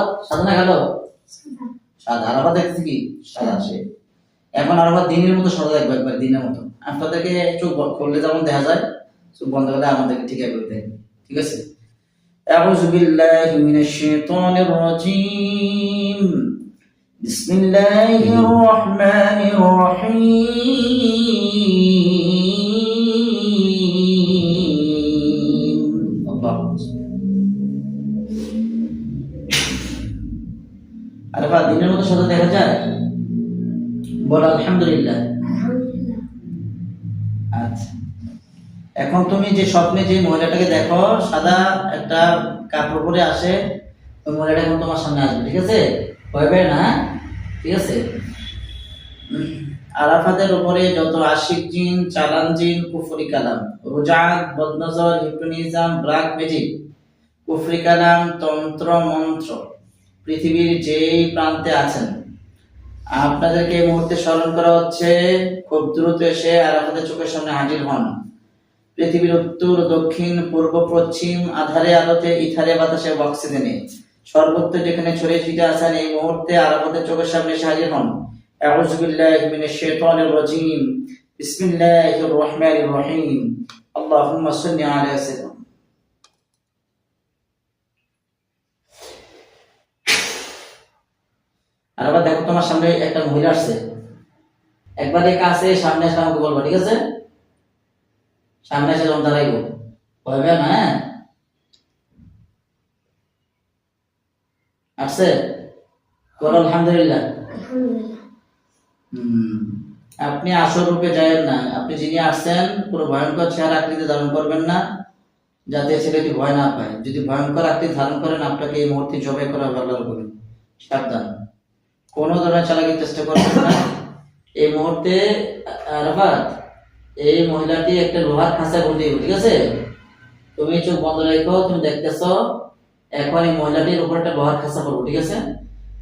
আরাফাত সাদা না কালো? সাদা। আরাফাত দেখতেছি কি সাদা সে। এখন আরাফাত দিনের মতো সাদা দেখবে, একবার দিনের মতো। আপনাদেরকে চোখ খুললে যেমন দেখা যায়, চোখ বন্ধ করলে আমাদেরকে ঠিক একবার দেখবে। ঠিক আছে? আউযু বিল্লাহি মিনাশ শাইতানির রাজীম। বিসমিল্লাহির রহমানির রহিম। আল্লাহু আরাফাত দিনের মতো সাদা দেখা যায়? বল আলহামদুলিল্লাহ। আচ্ছা, এখন তুমি যে স্বপ্নে যে মহিলাটাকে দেখো সাদা একটা কাপড় পরে আসে, ওই মহিলাটা এখন তোমার সামনে আসবে। ঠিক আছে? ভয় পায় না, ঠিক আছে? আরাফাতের উপরে যত আশিক জিন, চালান জিন, কুফরি কালাম, রুজাত, বদনজর, হিপনোটিজম, ব্ল্যাক ম্যাজিক, কুফরি কালাম, তন্ত্র মন্ত্র পৃথিবীর যেই প্রান্তে আছেন, আপনাদেরকে এই মুহূর্তে স্মরণ করা হচ্ছে, খুব দ্রুত এসে আরাফাতের চোখের সামনে হাজির হন। পৃথিবীর উত্তর, দক্ষিণ, পূর্ব, পশ্চিম, আধারে আলোতে, ইথারে বাতাসে, অক্সিজেনে সর্বত্র যেখানে ছড়িয়ে ছিটে আছেন, এই মুহূর্তে আরাফাতের চোখের সামনে এসে হাজির হন। আউযু বিল্লাহি মিনাশ শাইতানির রাজীম। বিসমিল্লাহির রহমানির রহিম। আল্লাহুম্মা সাল্লি আলা সাইয়্যিদিনা। আর আবার দেখো তোমার সামনে একটা মহিলা আসছে, একবার এই কাছে সামনে এসে আমাকে বলবা। ঠিক আছে? সামনে এসে যখন দাঁড়াইবো, ভয় পাবে না? হ্যাঁ, আসছে? বল আলহামদুলিল্লাহ। আপনি আসল রূপে যায়েন না, আপনি যিনি আসছেন পুরো ভয়ঙ্কর চেহারা আকৃতি ধারণ করবেন না, যাতে ছেলেটি ভয় না পায়। যদি ভয়ঙ্কর আকৃতি ধারণ করেন, আপনাকে এই মুহূর্তে জবাই করা হবে আল্লাহর হুকুমে। সাবধান, কোনো ধরনের চালাকির চেষ্টা করবেন না। এই মুহূর্তে আরাফাত, এই মহিলাটি একটা লোহার খাঁচায় বন্দি। ঠিক আছে? তুমি চোখ বন্ধ রেখো, তুমি দেখতেছো এখন এই মহিলাটির উপর একটা লোহার খাঁচা পড়বো। ঠিক আছে?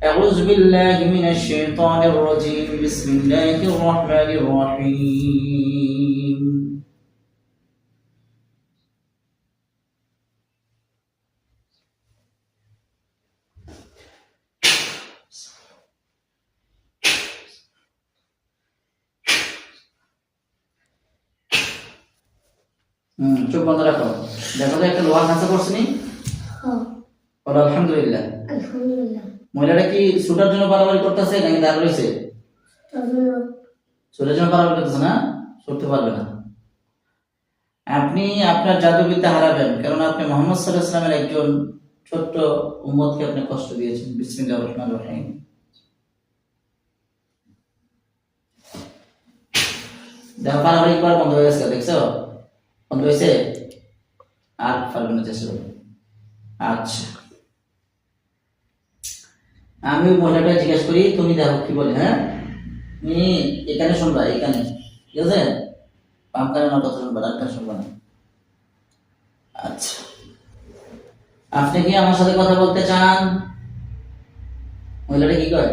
আউযু বিল্লাহি মিনাশ শাইতানির রাজীম। বিসমিল্লাহির রহমানির রহিম। চোখ বন্ধ রাখো। দেখো তো একটা লোহার খাঁচা পড়ছে নি? বলো আলহামদুলিল্লাহ। মহিলাটা কি ছুটার জন্য বাড়াবাড়ি করতেছে নাকি দাঁড় রয়েছে? ছুটার জন্য বাড়াবাড়ি করতেছে না, ছুটতে পারবে না। আপনি আপনার জাদুবিদ্যা হারাবেন, কারণ আপনি মুহাম্মদ সাল্লাল্লাহু আলাইহি ওয়াসাল্লামের একজন ছোট্ট উম্মতকে আপনি কষ্ট দিয়েছেন। বিসমিল্লাহির রহমানির রহিম। দেখো বাড়াবাড়ি করা বন্ধ হয়ে গেছে, দেখছো? বন্ধ হয়েছে? আর পারবেন না, চেষ্টা করবেন। আচ্ছা, আমি ওই মহিলাটা জিজ্ঞেস করি, তুমি দেখো কি বলে। হ্যাঁ, তুমি এখানে শুনবা, এখানে। ঠিক আছে? বাম কানে না, কথা শুনবা, ডান কানে শুনবা না। আচ্ছা, আপনি কি আমার সাথে কথা বলতে চান? মহিলাটা কি কয়?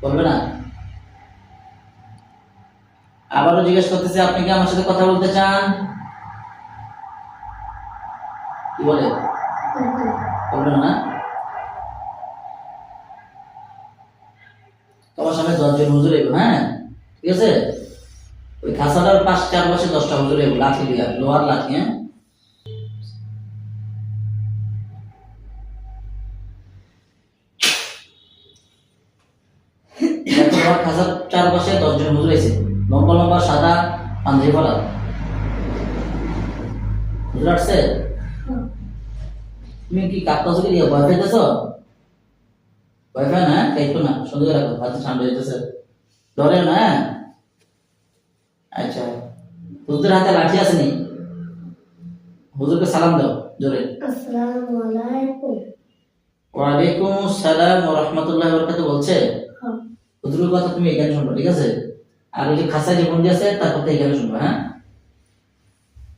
বলবে না। আবারও জিজ্ঞেস করতেছে, আপনি কি আমার সাথে কথা বলতে চান? কি বলে? বলবে না। তোমার সামনে 10 জন হুজুর এলো। হ্যাঁ, ঠিক আছে? ওই খাসাটার পাশ চারপাশে 10টা হুজুর এলো, লাঠি দিয়ে, লোহার লাঠি। হ্যাঁ, লোহার খাসার চারপাশে 10 জন হুজুর এসে, লম্বা লম্বা সাদা পাঞ্জাবি পরা হুজুর আসছে। তুমি কি কাঁপতাছো কি দিয়ে? ভয় পেতেছ? ভয় পায় না? খাইতো না, সুন্দর করে রাখো, হাতে ঠান্ডা যেতেছে, ডরে না? আচ্ছা, হুজুরের হাতে লাঠি আছে নি? হুজুরকে সালাম দাও জোরে। আসসালামু আলাইকুম। ওয়া আলাইকুম আসসালাম ওয়া রাহমাতুল্লাহি ওয়া বারাকাতুহু বলছে। হুজুরের কথা তুমি এখানে শুনবে। ঠিক আছে? আর ওই যে খাসায় যে বন্দি আছে তার কথা এখানে শুনবে। হ্যাঁ,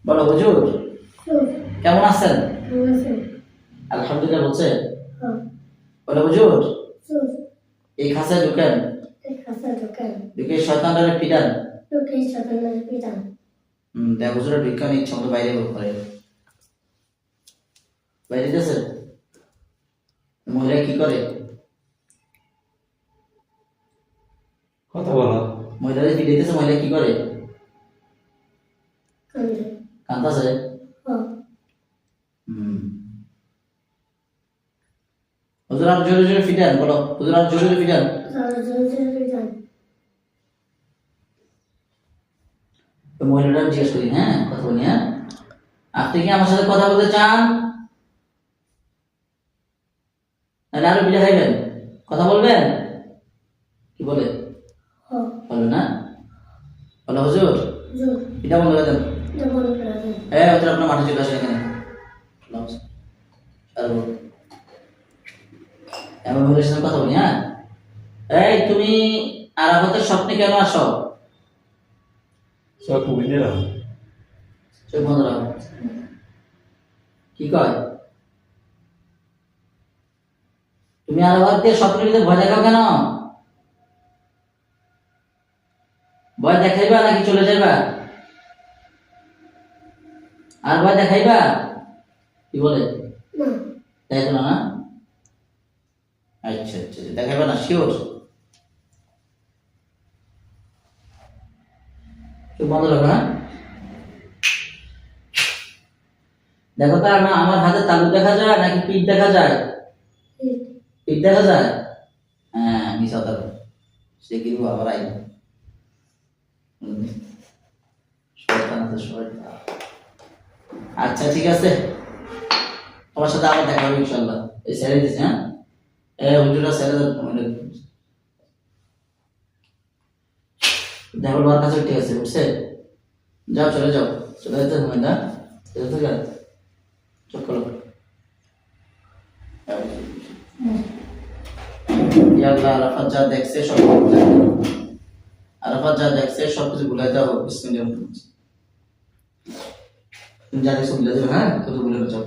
বলো হুজুর কেমন আছেন? আলহামদুলিল্লাহ বলছে। বলো হুজুর এই খাসায় ঢুকেন, ঢুকে শয়তানটারে পিটান। দেখ হুজুরের বিজ্ঞান ইচ্ছা মতো বাইরে করে বাইরে দিতেছে। মহিলা কি করে? কথা বলো। মহিলাদের পিটাইতেছে, মহিলা কি করে? কান্দাছে। হুজুর আর জোরে জোরে ফিটান, বলো হুজুর আর জোরে জোরে ফিটান। তো মহিলাটা আমি জিজ্ঞেস করি, হ্যাঁ কথা বলি, হ্যাঁ আপনি কি আমার সাথে কথা বলতে চান, নাহলে আরো পিঠা খাইবেন, কথা বলবেন? কি বলে? বলে না? বলো হুজুর পিঠা বন্ধ করে দেন। হ্যাঁ হুজুর আপনার মাঠে চলে আসেন এখানে। এমন মহিলার সাথে কথা বলি, হ্যাঁ এই তুমি আরাফাতের স্বপ্নে কেন আসো? সব বুঝে না। চোখ বন্ধ রাখো। কি কয়? তুমি আরাফাত দিয়ে স্বপ্নের ভিতরে ভয় দেখাও কেন? ভয় দেখাইবা নাকি চলে যাইবা? আর ভয় দেখাইবা? কি বলে? দেখো না? আচ্ছা আচ্ছা দেখাইবা না, শিওর? চোখ বন্ধ রাখো, হ্যাঁ দেখো তো আমার হাতে তালু দেখা যায় নাকি পিঠ দেখা যায়? পিঠ দেখা যায়। হ্যাঁ মিশা তালু সে কিন্তু আবার আইব। আচ্ছা ঠিক আছে, তোমার সাথে আবার দেখা হবে ইনশাআল্লাহ। এই ছেড়ে দিছি, হ্যাঁ হুজুরা ছেড়ে দেন। দেখো লোয়ার কাছে ঠিক আছে, বুঝছে? যাও চলে যাও, চলে যেতে হবে না, চলে থেকে চোখ খোলো। আরাফাত যা দেখছে সব ভুলাই দাও, আরাফাত যা দেখছে সবকিছু ভুলাই দাও। বিসমিল্লাহ, তুমি যা দেখছো ভুলে যাবে, হ্যাঁ তো ভুলে যাও।